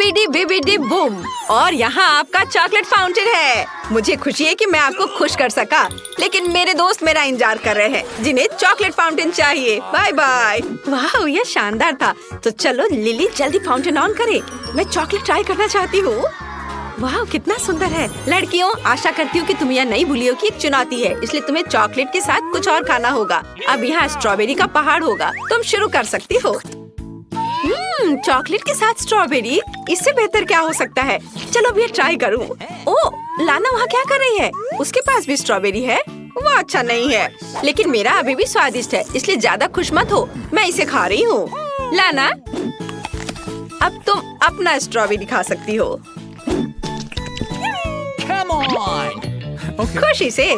स्कीबीडी बिबिडी boom. और यहाँ आपका चॉकलेट फाउंटेन है। मुझे खुशी है कि मैं आपको खुश कर सका, लेकिन मेरे दोस्त मेरा इंतजार कर रहे हैं जिन्हें चॉकलेट फाउंटेन चाहिए। Bye bye. वाह, ये शानदार था। तो चलो लिली जल्दी फाउंटेन ऑन करे। मैं चॉकलेट ट्राई करना चाहती हूँ। वाह, कितना सुंदर है। लड़कियों, आशा करती हूँ कि तुम यह नहीं भूली हो कि एक चुनौती है, इसलिए तुम्हें चॉकलेट के साथ कुछ और खाना होगा। अब यहाँ स्ट्रॉबेरी का पहाड़ होगा। तुम शुरू कर सकती हो। चॉकलेट के साथ स्ट्रॉबेरी, इससे बेहतर क्या हो सकता है। चलो अब ये ट्राई करूँ। ओह, लाना वहाँ क्या कर रही है? उसके पास भी स्ट्रॉबेरी है। वो अच्छा नहीं है, लेकिन मेरा अभी भी स्वादिष्ट है, इसलिए ज्यादा खुश मत हो। मैं इसे खा रही हूँ। लाना, अब तुम अपना स्ट्रॉबेरी खा सकती हो। खुशी से।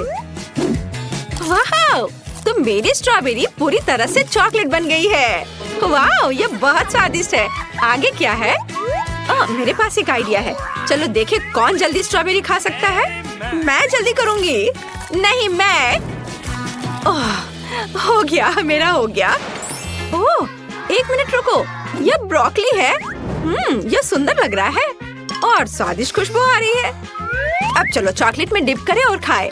वाह, तो मेरी स्ट्रॉबेरी पूरी तरह से चॉकलेट बन गई है। वाह, ये बहुत स्वादिष्ट है। आगे क्या है? मेरे पास एक आइडिया है। चलो देखें कौन जल्दी स्ट्रॉबेरी खा सकता है। मैं जल्दी करूंगी। नहीं, मैं। हो गया, मेरा हो गया। ओह, एक मिनट रुको। यह ब्रोकली है। यह सुंदर लग रहा है और स्वादिष्ट खुशबू आ रही है। अब चलो चॉकलेट में डिप करें और खाएं।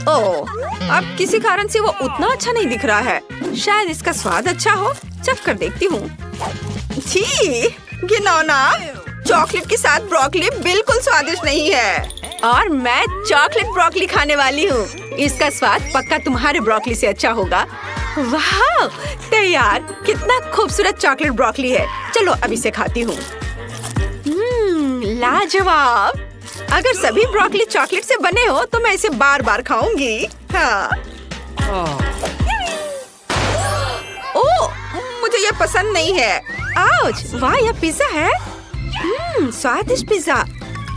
ओह, अब किसी कारण से वो उतना अच्छा नहीं दिख रहा है। शायद इसका स्वाद अच्छा हो। चख कर देखती हूँ। छी, घिनौना। चॉकलेट के साथ ब्रोकली बिल्कुल स्वादिष्ट नहीं है। और मैं चॉकलेट ब्रोकली खाने वाली हूँ। इसका स्वाद पक्का तुम्हारे ब्रोकली से अच्छा होगा। वाह, तैयार। कितना खूबसूरत चॉकलेट ब्रोकली है। चलो अब इसे खाती हूँ। लाजवाब। अगर सभी ब्रोकली चॉकलेट से बने हो तो मैं इसे बार बार खाऊंगी। हाँ। ओह, मुझे ये पसंद नहीं है। आउच, वाह, यह पिज्जा है। स्वादिष्ट पिज्जा।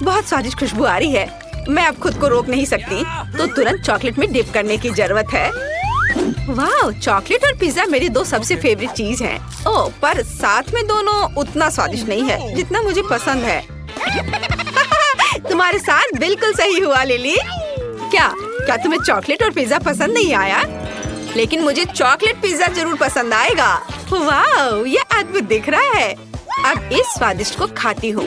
बहुत स्वादिष्ट खुशबू आ रही है। मैं अब खुद को रोक नहीं सकती, तो तुरंत चॉकलेट में डिप करने की जरूरत है। वाह, चॉकलेट और पिज्जा मेरी दो सबसे फेवरेट चीज हैं। ओह, पर साथ में दोनों उतना स्वादिष्ट नहीं है जितना मुझे पसंद है। तुम्हारे साथ बिल्कुल सही हुआ लिली। क्या तुम्हें चॉकलेट और पिज्जा पसंद नहीं आया? लेकिन मुझे चॉकलेट पिज्जा जरूर पसंद आएगा। वाह, ये अद्भुत दिख रहा है। अब इस स्वादिष्ट को खाती हूँ।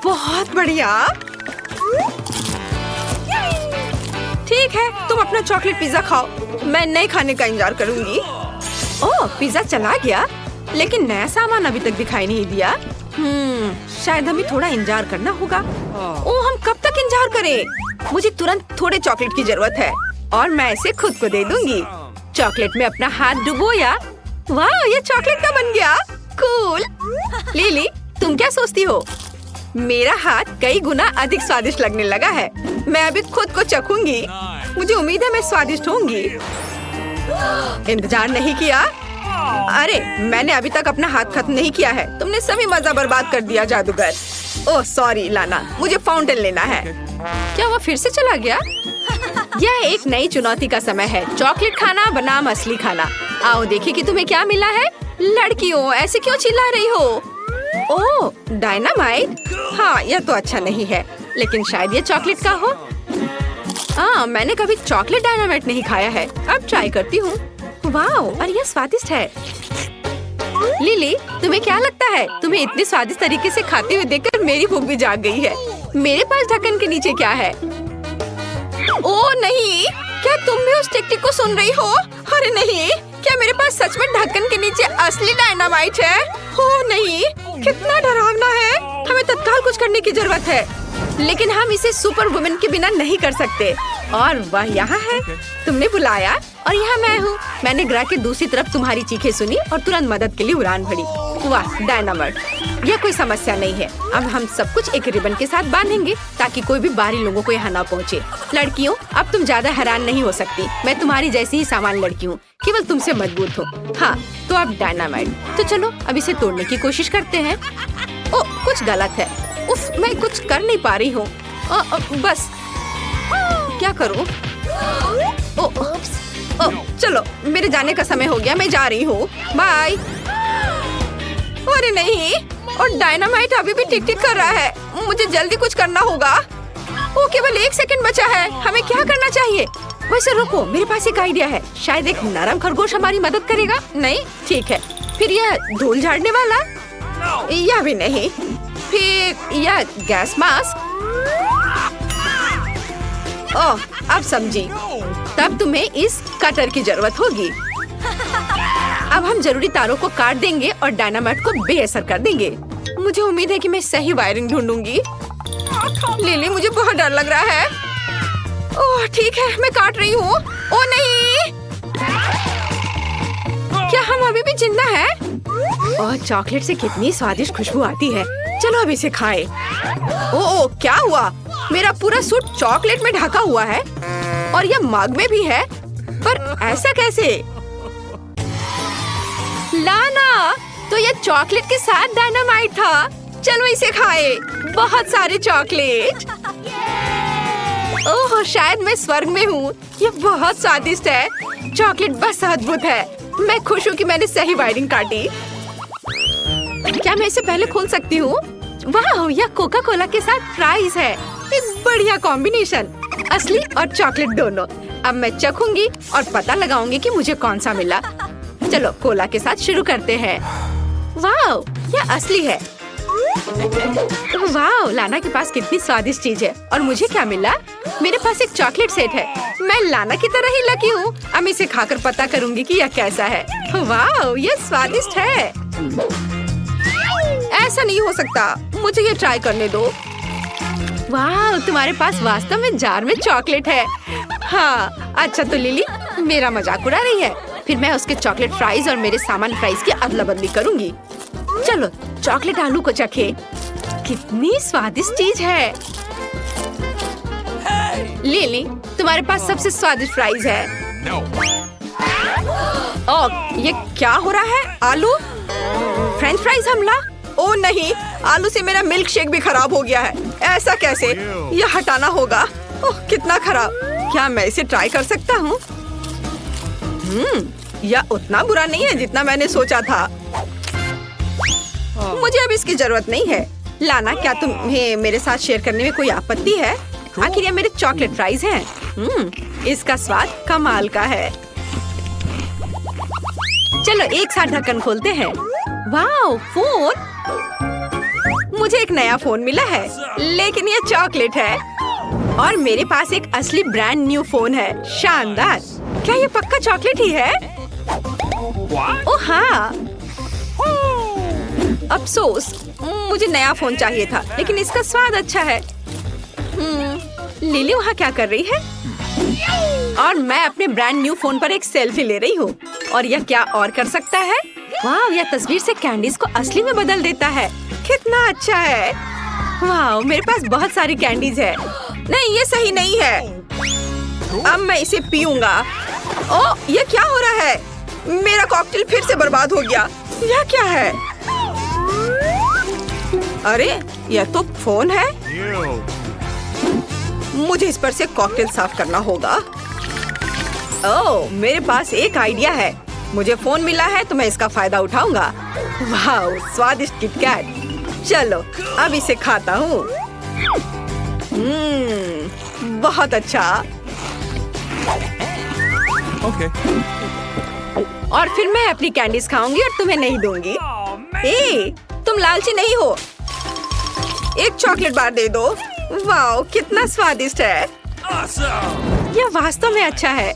बहुत बढ़िया। ठीक है, तुम अपना चॉकलेट पिज्जा खाओ। मैं नए खाने का इंतजार करूंगी। ओह, पिज्जा चला गया, लेकिन नया सामान अभी तक दिखाई नहीं दिया। शायद हमें थोड़ा इंतजार करना होगा। ओह, हम कब तक इंतजार करें? मुझे तुरंत थोड़े चॉकलेट की जरूरत है और मैं इसे खुद को दे दूंगी। चॉकलेट में अपना हाथ डुबोया। वाह, ये चॉकलेट का बन गया। कूल। लिली, तुम क्या सोचती हो? मेरा हाथ कई गुना अधिक स्वादिष्ट लगने लगा है। मैं अभी खुद को चखूंगी। मुझे उम्मीद है मैं स्वादिष्ट होंगी। इंतजार नहीं किया? अरे, मैंने अभी तक अपना हाथ खत्म नहीं किया है। तुमने सभी मजा बर्बाद कर दिया जादूगर। ओह सॉरी लाना, मुझे फाउंटेन लेना है। क्या वो फिर से चला गया? यह एक नई चुनौती का समय है। चॉकलेट खाना बनाम असली खाना। आओ देखें कि तुम्हें क्या मिला है। लड़कियों, ऐसे क्यों चिल्ला रही हो? ओह, डायनामाइट। हाँ, यह तो अच्छा नहीं है, लेकिन शायद ये चॉकलेट का हो। मैंने कभी चॉकलेट डायनामाइट नहीं खाया है। अब ट्राई करती हूँ। वाह, और यह स्वादिष्ट है। लिली, तुम्हें क्या लगता है? तुम्हें इतने स्वादिष्ट तरीके से खाते हुए देखकर मेरी भूख भी जाग गई है। मेरे पास ढक्कन के नीचे क्या है? ओह नहीं, क्या तुम भी उस टिक-टिक को सुन रही हो? अरे नहीं, क्या मेरे पास सच में ढक्कन के नीचे असली डायनामाइट है? ओह नहीं, कितना डरावना है। हमें तत्काल कुछ करने की जरूरत है, लेकिन हम इसे सुपर वुमेन के बिना नहीं कर सकते। और वह यहाँ है। तुमने बुलाया और यहाँ मैं हूँ। मैंने ग्रह के दूसरी तरफ तुम्हारी चीखें सुनी और तुरंत मदद के लिए उड़ान भरी। वाह डायनामाइट, यह कोई समस्या नहीं है। अब हम सब कुछ एक रिबन के साथ बांधेंगे ताकि कोई भी बाहरी लोगों को यहाँ ना पहुँचे। लड़कियों, अब तुम ज्यादा हैरान नहीं हो सकती। मैं तुम्हारी जैसी ही सामान्य लड़की हूँ, केवल तुमसे मजबूत हो। हाँ, तो अब डायनामाइट। तो चलो अब इसे तोड़ने की कोशिश करते हैं। ओ, कुछ गलत है। उफ, मैं कुछ कर नहीं पा रही हूँ। बस क्या करूँ? चलो, मेरे जाने का समय हो गया। मैं जा रही हूँ। बाय। अरे नहीं, और डायनामाइट अभी भी टिक टिक कर रहा है। मुझे जल्दी कुछ करना होगा। वो केवल 1 सेकंड बचा है। हमें क्या करना चाहिए? वैसे रुको, मेरे पास एक आइडिया है। शायद एक नरम खरगोश हमारी मदद करेगा। नहीं, ठीक है, फिर यह धूल झाड़ने वाला, यह भी नहीं, फिर यह गैस मास्क। ओह, अब समझी। तब तुम्हें इस कटर की जरूरत होगी। अब हम जरूरी तारों को काट देंगे और डायनामाइट को बेअसर कर देंगे। मुझे उम्मीद है कि मैं सही वायरिंग ढूंढूंगी। लिली, मुझे बहुत डर लग रहा है। ओह ठीक है, मैं काट रही हूँ। ओह नहीं, क्या हम अभी भी जिंदा हैं? ओह, चॉकलेट से कितनी स्वादिष्ट खुशबू आती है। चलो अब इसे खाएं। ओह क्या हुआ? मेरा पूरा सूट चॉकलेट में ढका हुआ है और यह मग में भी है, पर ऐसा कैसे? लाना, तो यह चॉकलेट के साथ डायनामाइट था। चलो इसे खाएं। बहुत सारे चॉकलेट। ओह, शायद मैं स्वर्ग में हूँ। ये बहुत स्वादिष्ट है। चॉकलेट बस अद्भुत है। मैं खुश हूँ कि मैंने सही वायरिंग काटी। क्या मैं इसे पहले खोल सकती हूँ? वाह, यह कोका कोला के साथ फ्राइज है। एक बढ़िया कॉम्बिनेशन, असली और चॉकलेट दोनों। अब मैं चखूंगी और पता लगाऊंगी कि मुझे कौन सा मिला। चलो कोला के साथ शुरू करते हैं। वाह, यह असली है। वाह, लाना के पास कितनी स्वादिष्ट चीज है। और मुझे क्या मिला? मेरे पास एक चॉकलेट सेट है। मैं लाना की तरह ही लकी हूँ। अब इसे खाकर पता करूंगी कि यह कैसा है। वाह, यह स्वादिष्ट है। ऐसा नहीं हो सकता, मुझे ये ट्राई करने दो। वाह, तुम्हारे पास वास्तव में जार में चॉकलेट है। हाँ, अच्छा तो लिली मेरा मजाक उड़ा रही है। फिर मैं उसके चॉकलेट फ्राइज और मेरे सामान फ्राइज की अदला बदली करूंगी। चलो चॉकलेट आलू को चखे। कितनी स्वादिष्ट चीज है। लिली, तुम्हारे पास सबसे स्वादिष्ट फ्राइज है। ओह, ये क्या हो रहा है? आलू फ्रेंच फ्राइज हमला। ओह नहीं, आलू से मेरा मिल्क शेक भी खराब हो गया है। ऐसा कैसे? यह हटाना होगा। ओह कितना खराब। क्या मैं इसे ट्राई कर सकता हूँ? यह उतना बुरा नहीं है जितना मैंने सोचा था। मुझे अब इसकी जरूरत नहीं है। लाना, क्या तुम्हें मेरे साथ शेयर करने में कोई आपत्ति है? आखिर ये मेरे चॉकलेट फ्राइज हैं। इसका स्वाद कमाल का है। चलो एक साथ ढक्कन खोलते हैं। वाह, फोन। मुझे एक नया फोन मिला है, लेकिन ये चॉकलेट है। और मेरे पास एक असली ब्रांड न्यू फोन है। शानदार। क्या ये पक्का चॉकलेट ही है? ओह हाँ, अफसोस, मुझे नया फोन चाहिए था, लेकिन इसका स्वाद अच्छा है। लिली वहाँ क्या कर रही है? और मैं अपने ब्रांड न्यू फोन पर एक सेल्फी ले रही हूँ। और यह क्या और कर सकता है? वाह, यह तस्वीर से कैंडीज को असली में बदल देता है। कितना अच्छा है। वाह, मेरे पास बहुत सारी कैंडीज है। नहीं, ये सही नहीं है। अब मैं इसे पीऊंगा। ओह, ये क्या हो रहा है? मेरा कॉकटेल फिर से बर्बाद हो गया। यह क्या है? अरे, यह तो फोन है। मुझे इस पर से कॉकटेल साफ करना होगा। ओह, मेरे पास एक आइडिया है। मुझे फोन मिला है तो मैं इसका फायदा उठाऊंगा। वाह, स्वादिष्ट किटकैट। चलो अब इसे खाता हूँ। बहुत अच्छा। Okay. और फिर मैं अपनी कैंडीज खाऊंगी और तुम्हें नहीं दूंगी। ए, तुम लालची नहीं हो। एक चॉकलेट बार दे दो। वाह, कितना स्वादिष्ट है। यह वास्तव में अच्छा है।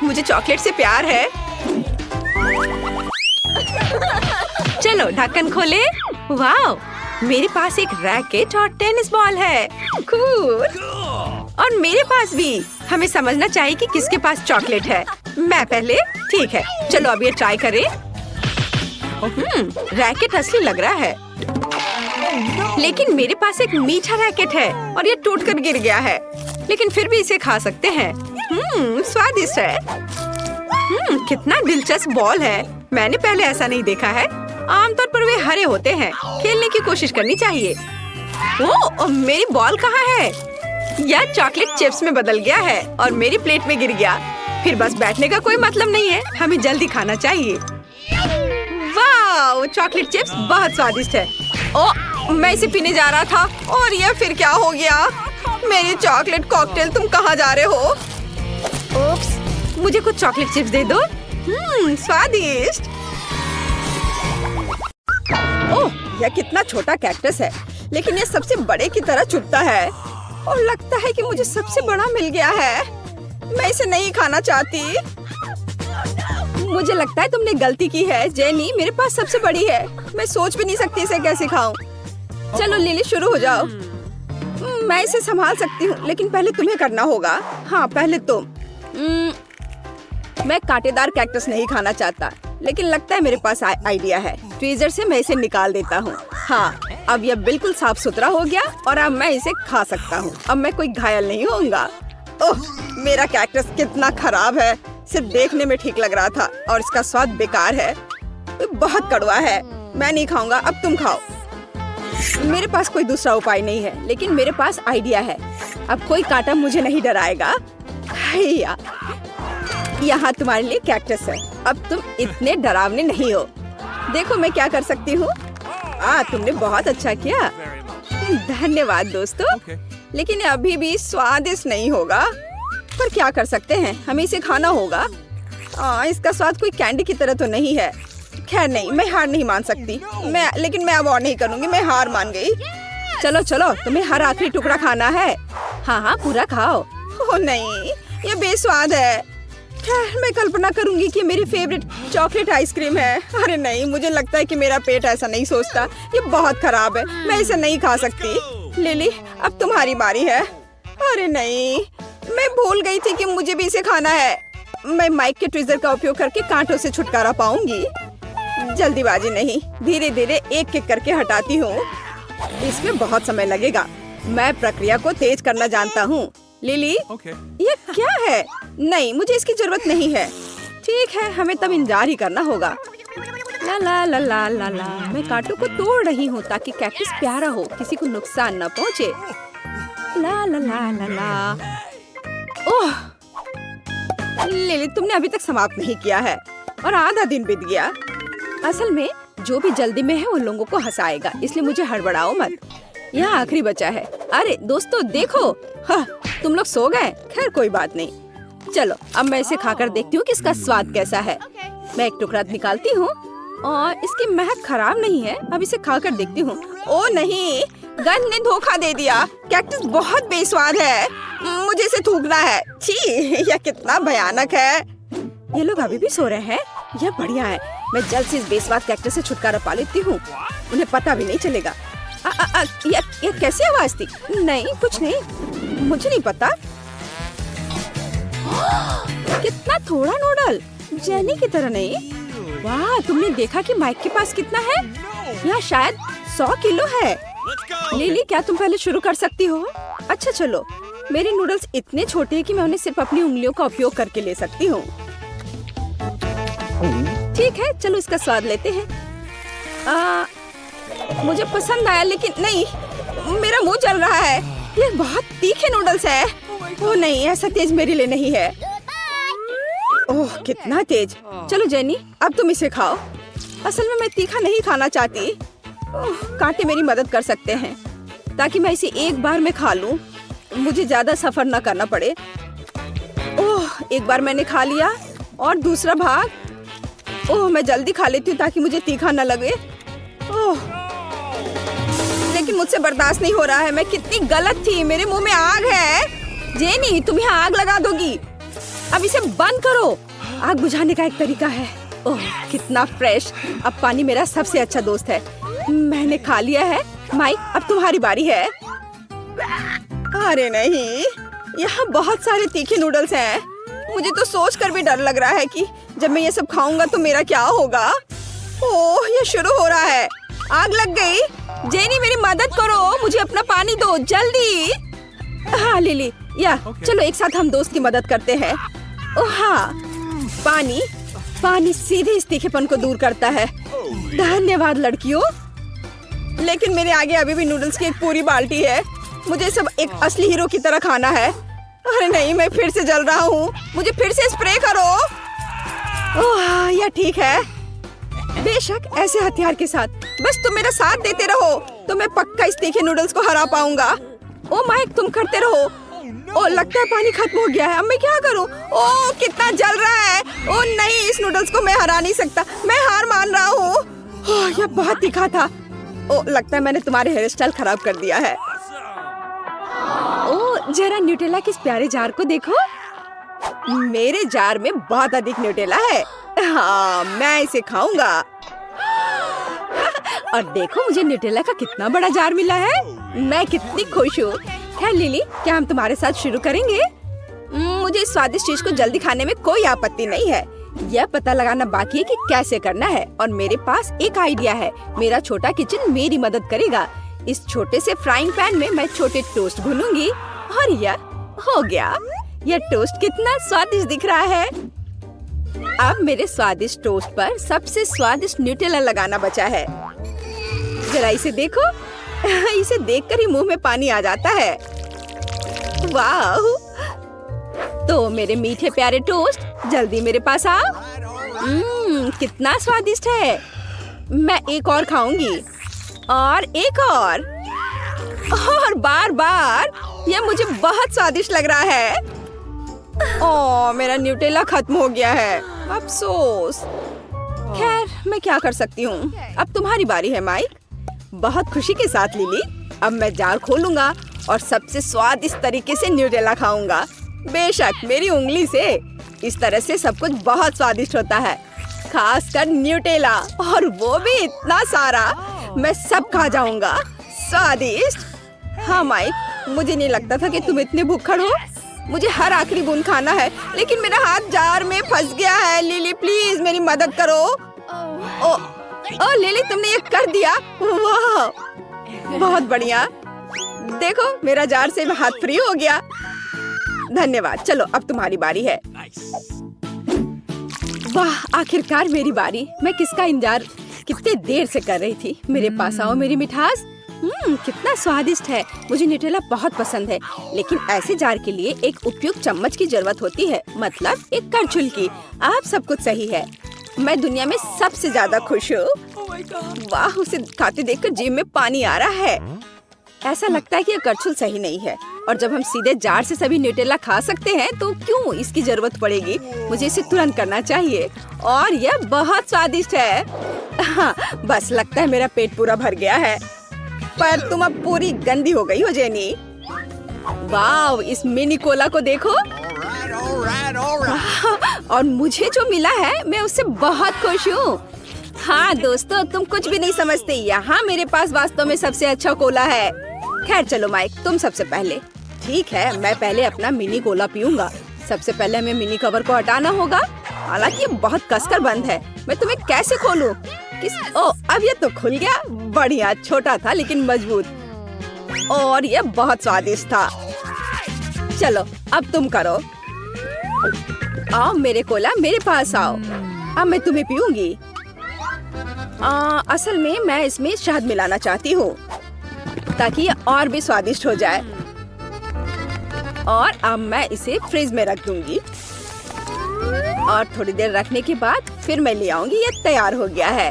मुझे चॉकलेट से प्यार है। चलो ढक्कन खोले। वाह, मेरे पास एक रैकेट और टेनिस बॉल है। कूल। और मेरे पास भी। हमें समझना चाहिए कि किसके पास चॉकलेट है। मैं पहले। ठीक है, चलो अब ये ट्राई करें। रैकेट असली लग रहा है, लेकिन मेरे पास एक मीठा रैकेट है और ये टूटकर गिर गया है। लेकिन फिर भी इसे खा सकते हैं। स्वादिष्ट है। कितना दिलचस्प बॉल है। मैंने पहले ऐसा नहीं देखा है। आमतौर पर वे हरे होते हैं। खेलने की कोशिश करनी चाहिए। ओह, मेरी बॉल कहाँ है? यह चॉकलेट चिप्स में बदल गया है और मेरी प्लेट में गिर गया। फिर बस बैठने का कोई मतलब नहीं है। हमें जल्दी खाना चाहिए। वाह, चॉकलेट चिप्स बहुत स्वादिष्ट है। ओह, मैं इसे पीने जा रहा था और यह फिर क्या हो गया? मेरी चॉकलेट कॉकटेल, तुम कहाँ जा रहे हो? ओप्स, मुझे कुछ चॉकलेट चिप्स दे दो। स्वादिष्ट। यह कितना छोटा कैक्टस है, लेकिन यह सबसे बड़े की तरह चुभता है और लगता है कि मुझे सबसे बड़ा मिल गया है। मैं इसे नहीं खाना चाहती। मुझे लगता है तुमने गलती की है जेनी, मेरे पास सबसे बड़ी है। मैं सोच भी नहीं सकती इसे कैसे खाऊं। चलो लिली शुरू हो जाओ। मैं इसे संभाल सकती हूँ, लेकिन पहले तुम्हें करना होगा। हाँ पहले तुम। मैं कांटेदार कैक्टस नहीं खाना चाहता, लेकिन लगता है मेरे पास आइडिया है। फ्रीजर से मैं इसे निकाल देता हूँ। हाँ अब यह बिल्कुल साफ सुथरा हो गया और अब मैं इसे खा सकता हूँ। अब मैं कोई घायल नहीं होऊंगा। ओह मेरा कैक्टस कितना खराब है। सिर्फ देखने में ठीक लग रहा था और इसका स्वाद बेकार है। बहुत कड़वा है। मैं नहीं खाऊंगा, अब तुम खाओ। मेरे पास कोई दूसरा उपाय नहीं है, लेकिन मेरे पास आइडिया है। अब कोई कांटा मुझे नहीं डराएगा। हैया, यहाँ तुम्हारे लिए कैक्टस है। अब तुम इतने डरावने नहीं हो। देखो मैं क्या कर सकती हूँ। तुमने बहुत अच्छा किया। धन्यवाद दोस्तों। लेकिन ये अभी भी स्वादिष्ट नहीं होगा, पर क्या कर सकते हैं, हमें इसे खाना होगा। इसका स्वाद कोई कैंडी की तरह तो नहीं है। खैर नहीं, मैं हार नहीं मान सकती। लेकिन मैं अब और नहीं करूँगी। मैं हार मान गई। चलो चलो, तुम्हें हर आखिरी टुकड़ा खाना है। हाँ पूरा खाओ। ओह नहीं, ये बेस्वाद है। खैर मैं कल्पना करूंगी कि मेरी फेवरेट चॉकलेट आइसक्रीम है। अरे नहीं, मुझे लगता है कि मेरा पेट ऐसा नहीं सोचता। ये बहुत खराब है, मैं इसे नहीं खा सकती। लिली अब तुम्हारी बारी है। अरे नहीं, मैं भूल गई थी कि मुझे भी इसे खाना है। मैं माइक के ट्विजर का उपयोग करके कांटों से छुटकारा पाऊंगी। जल्दीबाजी नहीं, धीरे धीरे एक एक करके हटाती हूँ। इसमें बहुत समय लगेगा। मैं प्रक्रिया को तेज करना जानता हूँ। लिली ये क्या है? नहीं, मुझे इसकी जरूरत नहीं है। ठीक है, हमें तब इंतजार ही करना होगा। ला ला ला ला ला ला, मैं कांटों को तोड़ रही हूँ ताकि कैक्टस प्यारा हो, किसी को नुकसान न पहुँचे। ला ला ला ला ला। ओह लिली, तुमने अभी तक समाप्त नहीं किया है और आधा दिन बीत गया। असल में जो भी जल्दी में है वो लोगों को हंसाएगा, इसलिए मुझे हड़बड़ाओ मत। यहाँ आखिरी बचा है। अरे दोस्तों देखो, हाँ तुम लोग सो गए। खैर कोई बात नहीं। चलो अब मैं इसे खाकर देखती हूँ कि इसका स्वाद कैसा है। मैं एक टुकड़ा निकालती हूँ और इसकी महक खराब नहीं है। अब इसे खाकर देखती हूँ। ओ नहीं, गंध ने धोखा दे दिया। कैक्टस बहुत बेस्वाद है। मुझे इसे थूकना है। छी, यह कितना भयानक है। ये लोग अभी भी सो रहे हैं। यह बढ़िया है। मैं जल्द से इस बेस्वाद कैक्टस से छुटकारा पा लेती हूँ। उन्हें पता भी नहीं चलेगा। ये कैसी आवाज थी? नहीं कुछ नहीं, मुझे नहीं पता। कितना थोड़ा नूडल, जेनी की तरह नहीं। वाह, तुमने देखा कि माइक के पास कितना है? यहाँ शायद 100 किलो है। लिली क्या तुम पहले शुरू कर सकती हो? अच्छा चलो, मेरे नूडल्स इतने छोटे हैं कि मैं उन्हें सिर्फ अपनी उंगलियों का उपयोग करके ले सकती हूँ। ठीक है, चलो इसका स्वाद लेते हैं। मुझे पसंद आया, लेकिन नहीं, मेरा मुंह जल रहा है। ये बहुत तीखे नूडल्स है। ओह नहीं, ऐसा तेज मेरे लिए नहीं है। ओह कितना तेज। चलो जेनी, अब तुम इसे खाओ। असल में मैं तीखा नहीं खाना चाहती। ओह, कांटे मेरी मदद कर सकते हैं ताकि मैं इसे एक बार में खा लूं। मुझे ज्यादा सफर न करना पड़े। ओह, एक बार मैंने खा लिया और दूसरा भाग। ओह, मैं जल्दी खा लेती हूँ ताकि मुझे तीखा न लगे। ओह, लेकिन मुझसे बर्दाश्त नहीं हो रहा है। मैं कितनी गलत थी। मेरे मुंह में आग है। जेनी, तुम यहाँ आग लगा दोगी। अब इसे बंद करो। आग बुझाने का एक तरीका है। ओह कितना फ्रेश। अब पानी मेरा सबसे अच्छा दोस्त है। मैंने खा लिया है। माइक, अब तुम्हारी बारी है। अरे नहीं, यहाँ बहुत सारे तीखे नूडल्स हैं। मुझे तो सोच कर भी डर लग रहा है कि जब मैं ये सब खाऊंगा तो मेरा क्या होगा। ओह, ये शुरू हो रहा है। आग लग गई। जेनी मेरी मदद करो, मुझे अपना पानी दो जल्दी। हाँ लिली, चलो एक साथ हम दोस्त की मदद करते हैं। ओह हाँ, पानी सीधे इस तीखेपन को दूर करता है। धन्यवाद लड़कियों। लेकिन मेरे आगे अभी भी नूडल्स की एक पूरी बाल्टी है। मुझे सब एक असली हीरो की तरह खाना है। अरे नहीं, मैं फिर से जल रहा हूँ। मुझे फिर से स्प्रे करो। ओह यह ठीक है। बेशक ऐसे हथियार के साथ बस तुम मेरा साथ देते रहो तो मैं पक्का इस तीखे नूडल्स को हरा पाऊंगा। ओ माइक, तुम करते रहो। ओ लगता है पानी खत्म हो गया है। अब मैं क्या करूं? ओ कितना जल रहा है। ओ नहीं, इस नूडल्स को मैं हरा नहीं सकता। मैं हार मान रहा हूँ। यह बहुत तीखा था। ओ, लगता है मैंने तुम्हारे हेयर स्टाइल खराब कर दिया है। ओ, जरा न्यूटेला के इस प्यारे जार को देखो। मेरे जार में बहुत अधिक न्यूटेला है। हाँ, मैं इसे खाऊंगा। और देखो मुझे न्यूटेला का कितना बड़ा जार मिला है। मैं कितनी खुश हूँ। खैर लिली, क्या हम तुम्हारे साथ शुरू करेंगे? मुझे इस स्वादिष्ट चीज को जल्दी खाने में कोई आपत्ति नहीं है। यह पता लगाना बाकी है कि कैसे करना है, और मेरे पास एक आइडिया है। मेरा छोटा किचन मेरी मदद करेगा। इस छोटे से फ्राइंग पैन में मैं छोटे टोस्ट भूनूंगी और यह हो गया। यह टोस्ट कितना स्वादिष्ट दिख रहा है। अब मेरे स्वादिष्ट टोस्ट पर सबसे स्वादिष्ट न्यूटेला लगाना बचा है। जरा इसे देखो। इसे देखकर ही मुंह में पानी आ जाता है। वाह! तो मेरे मीठे प्यारे टोस्ट, जल्दी मेरे पास आओ। कितना स्वादिष्ट है। मैं एक और खाऊंगी, और एक और बार बार। यह मुझे बहुत स्वादिष्ट लग रहा है। ओह, मेरा न्यूटेला खत्म हो गया है। अफसोस। खैर, मैं क्या कर सकती हूँ। अब तुम्हारी बारी है माइक। बहुत खुशी के साथ लिली, अब मैं जार खोलूंगा और सबसे स्वादिष्ट तरीके से न्यूटेला खाऊंगा। बेशक मेरी उंगली से। इस तरह से सब कुछ बहुत स्वादिष्ट होता है, खासकर न्यूटेला, और वो भी इतना सारा। मैं सब खा जाऊंगा। स्वादिष्ट। हाँ माइक, मुझे नहीं लगता था कि तुम इतने भूखड़ हो। मुझे हर आखिरी बूंद खाना है, लेकिन मेरा हाथ जार में फंस गया है। लिली प्लीज मेरी मदद करो। ओ लिली, तुमने ये कर दिया। वाह, बहुत बढ़िया। देखो मेरा जार से हाथ फ्री हो गया। धन्यवाद। चलो अब तुम्हारी बारी है। वाह, आखिरकार मेरी बारी। मैं किसका इंतजार कितने देर से कर रही थी। मेरे पास आओ मेरी मिठास। कितना स्वादिष्ट है। मुझे न्यूटेला बहुत पसंद है, लेकिन ऐसे जार के लिए एक उपयुक्त चम्मच की जरूरत होती है, मतलब एक करछुल की। आप सब कुछ सही है। मैं दुनिया में सबसे ज्यादा खुश हूँ। वाह, उसे खाते देखकर जीभ में पानी आ रहा है। ऐसा लगता है कि यह करछुल सही नहीं है, और जब हम सीधे जार से सभी न्यूटेला खा सकते हैं तो क्यों इसकी जरूरत पड़ेगी। मुझे इसे तुरंत करना चाहिए, और यह बहुत स्वादिष्ट है। हाँ, बस लगता है मेरा पेट पूरा भर गया है। पर तुम अब पूरी गंदी हो गई हो जेनी। वाव, इस मिनी कोला को देखो। और मुझे जो मिला है मैं उससे बहुत खुश हूँ। हाँ दोस्तों, तुम कुछ भी नहीं समझते। यहाँ मेरे पास वास्तव में सबसे अच्छा कोला है। खैर चलो माइक, तुम सबसे पहले। ठीक है, मैं पहले अपना मिनी कोला पीऊंगा। सबसे पहले हमें मिनी कवर को हटाना होगा। हालांकि ये बहुत कसकर बंद है। मैं तुम्हें कैसे खोलूं? अब ये तो खुल गया। बढ़िया, छोटा था लेकिन मजबूत, और ये बहुत स्वादिष्ट था। चलो अब तुम करो। आओ मेरे कोला, मेरे पास आओ। अब मैं तुम्हें पीऊंगी। असल में मैं इसमें शहद मिलाना चाहती हूँ, ताकि ये और भी स्वादिष्ट हो जाए। और अब मैं इसे फ्रिज में रख दूंगी, और थोड़ी देर रखने के बाद फिर मैं ले आऊंगी। ये तैयार हो गया है।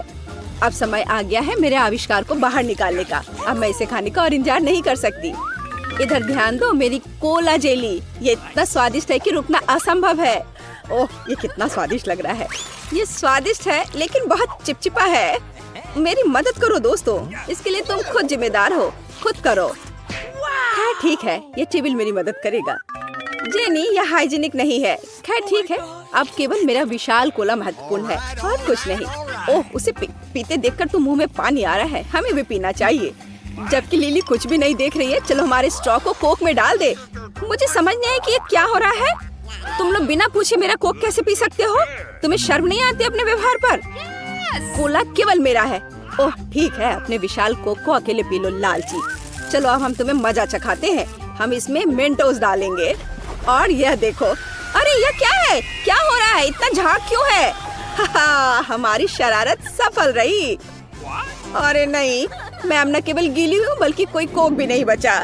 अब समय आ गया है मेरे आविष्कार को बाहर निकालने का। अब मैं इसे खाने का और इंतजार नहीं कर सकती। इधर ध्यान दो, मेरी कोला जेली। ये इतना स्वादिष्ट है कि रुकना असंभव है। ओह, ये कितना स्वादिष्ट लग रहा है। ये स्वादिष्ट है लेकिन बहुत चिपचिपा है। मेरी मदद करो दोस्तों, इसके लिए तुम खुद जिम्मेदार हो। खुद करो। हाँ ठीक है, ये टेबल मेरी मदद करेगा। जेनी, यह हाइजीनिक नहीं है। खैर ठीक है, अब केवल मेरा विशाल कोला महत्वपूर्ण है, और कुछ नहीं। ओह, उसे पीते देखकर तो मुंह में पानी आ रहा है। हमें भी पीना चाहिए। जबकि लिली कुछ भी नहीं देख रही है। चलो हमारे स्ट्रॉ को कोक में डाल दे। मुझे समझ नहीं आया कि ये क्या हो रहा है। तुम लोग बिना पूछे मेरा कोक कैसे पी सकते हो? तुम्हें शर्म नहीं आती अपने व्यवहार पर? कोला केवल मेरा है। ओह ठीक है, अपने विशाल कोक को अकेले पी लो लालची। चलो अब हम तुम्हें मजा चखाते हैं। हम इसमें मेंटोस डालेंगे, और यह देखो। अरे यह क्या है? क्या हो रहा है? इतना झाग क्यों है? हमारी शरारत सफल रही। अरे नहीं, मैं अब न केवल गीली हूँ बल्कि कोई कोक भी नहीं बचा।